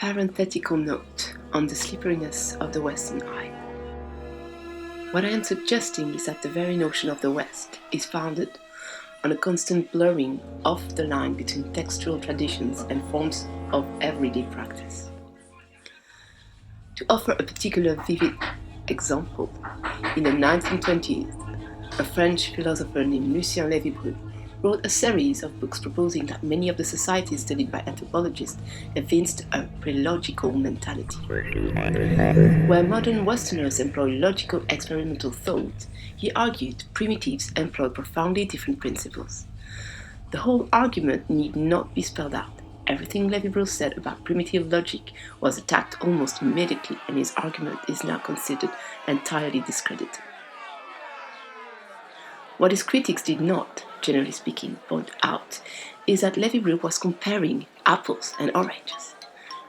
parenthetical note on the slipperiness of the Western eye. What I am suggesting is that the very notion of the West is founded on a constant blurring of the line between textual traditions and forms of everyday practice. To offer a particular vivid example, in the 1920s, a French philosopher named Lucien Lévy-Bruhl wrote a series of books proposing that many of the societies studied by anthropologists evinced a pre-logical mentality. Where modern Westerners employ logical experimental thought, he argued primitives employ profoundly different principles. The whole argument need not be spelled out. Everything Lévy-Bruhl said about primitive logic was attacked almost immediately, and his argument is now considered entirely discredited. What his critics did not, generally speaking, point out is that Lévy-Bruhl was comparing apples and oranges.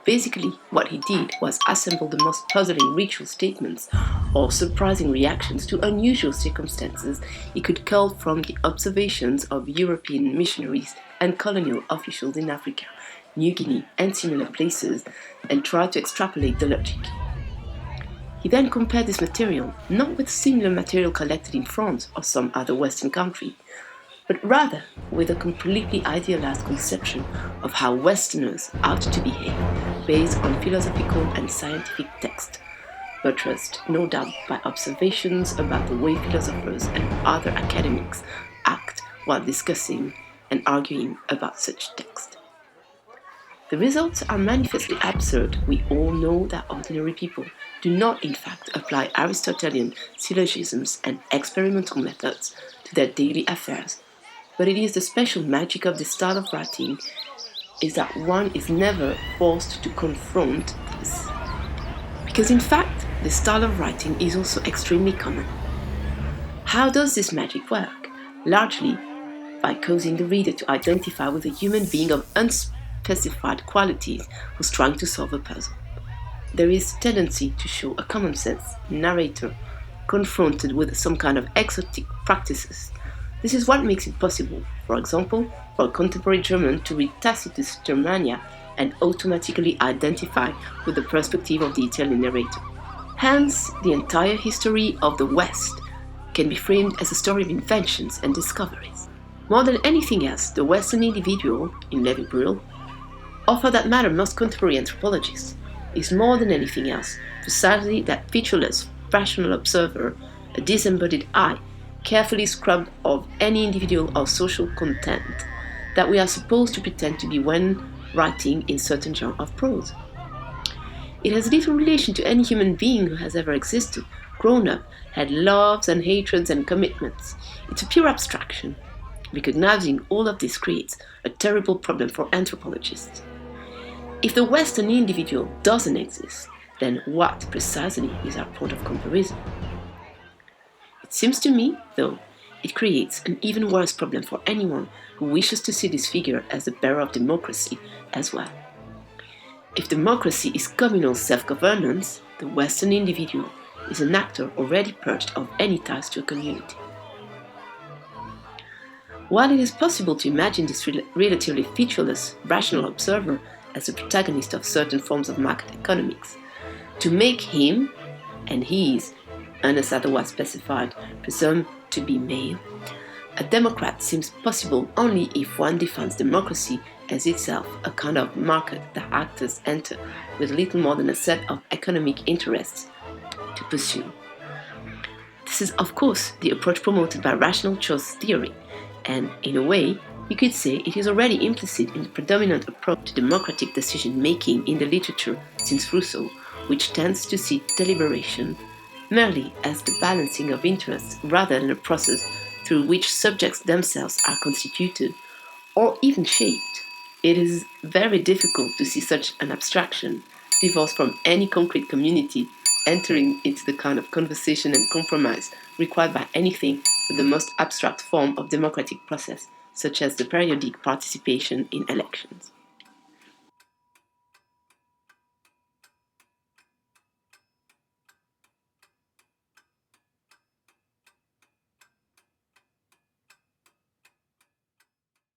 Basically, what he did was assemble the most puzzling ritual statements or surprising reactions to unusual circumstances he could cull from the observations of European missionaries and colonial officials in Africa, New Guinea, and similar places, and try to extrapolate the logic. He then compared this material not with similar material collected in France or some other Western country, but rather with a completely idealized conception of how Westerners ought to behave based on philosophical and scientific text, buttressed no doubt by observations about the way philosophers and other academics act while discussing and arguing about such text. The results are manifestly absurd. We all know that ordinary people do not in fact apply Aristotelian syllogisms and experimental methods to their daily affairs, but it is the special magic of this style of writing is that one is never forced to confront this. Because in fact, this style of writing is also extremely common. How does this magic work? Largely by causing the reader to identify with a human being of unspecified qualities who's trying to solve a puzzle. There is a tendency to show a common sense narrator confronted with some kind of exotic practices. This is what makes it possible, for example, for a contemporary German to read Tacitus' Germania and automatically identify with the perspective of the Italian narrator. Hence, the entire history of the West can be framed as a story of inventions and discoveries. More than anything else, the Western individual, in Lévy-Bruhl, or for that matter most contemporary anthropologists, is more than anything else precisely that featureless, rational observer, a disembodied I, carefully scrubbed of any individual or social content that we are supposed to pretend to be when writing in certain genre of prose. It has little relation to any human being who has ever existed, grown up, had loves and hatreds and commitments. It's a pure abstraction. Recognizing all of this creates a terrible problem for anthropologists. If the Western individual doesn't exist, then what precisely is our point of comparison? It seems to me, though, it creates an even worse problem for anyone who wishes to see this figure as the bearer of democracy as well. If democracy is communal self-governance, the Western individual is an actor already purged of any ties to a community. While it is possible to imagine this relatively featureless, rational observer as the protagonist of certain forms of market economics, to make him and his, unless otherwise specified, presumed to be male, a democrat seems possible only if one defines democracy as itself a kind of market that actors enter with little more than a set of economic interests to pursue. This is, of course, the approach promoted by rational choice theory, and, in a way, you could say it is already implicit in the predominant approach to democratic decision-making in the literature since Rousseau, which tends to see deliberation merely as the balancing of interests rather than a process through which subjects themselves are constituted or even shaped. It is very difficult to see such an abstraction, divorced from any concrete community, entering into the kind of conversation and compromise required by anything but the most abstract form of democratic process, such as the periodic participation in elections.